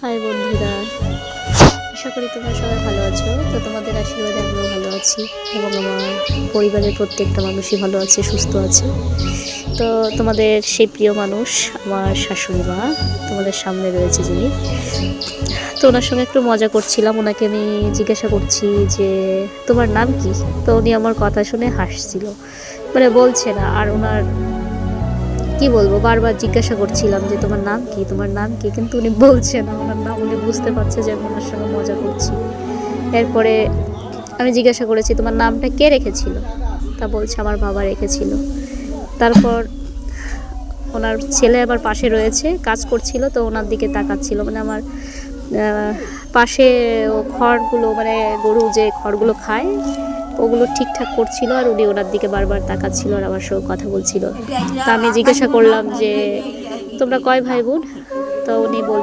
High বন্ধুরা, আশা করি তোমরা সবাই ভালো আছো। তো তোমাদের আশীর্বাদে আমিও ভালো আছি এবং আমার পরিবারের প্রত্যেকটা মানুষই ভালো আছে, সুস্থ আছে। তো তোমাদের সেই প্রিয় মানুষ আমার শাশুড়ি মা তোমাদের সামনে রয়েছে যিনি। তো ওনার সঙ্গে একটু মজা করছিলাম, ওনাকে আমি জিজ্ঞাসা করছি যে তোমার নাম কি। তো উনি আমার কথা শুনে হাসছিল, মানে বলছে না। আর ওনার কি বলবো, বারবার জিজ্ঞাসা করছিলাম যে তোমার নাম কি, তোমার নাম কি, কিন্তু উনি বলছে না ওনার নাম। উনি বুঝতে পারছে যে আমি ওনার সঙ্গে মজা করছি। এরপরে আমি জিজ্ঞাসা করেছি তোমার নামটা কে রেখেছিল। তা বলছে আমার বাবা রেখেছিল। তারপর ওনার ছেলে আবার পাশে রয়েছে, কাজ করছিল, তো ওনার দিকে তাকাচ্ছিল, মানে আমার পাশে ও খড়গুলো, মানে গরু যে খড়গুলো খায় ওগুলো ঠিকঠাক করছিল, আর উনি ওনার দিকে বারবার তাকাচ্ছিল আর আমার সঙ্গে কথা বলছিল। তা আমি জিজ্ঞাসা করলাম যে তোমরা কয় ভাই বোন। তো উনি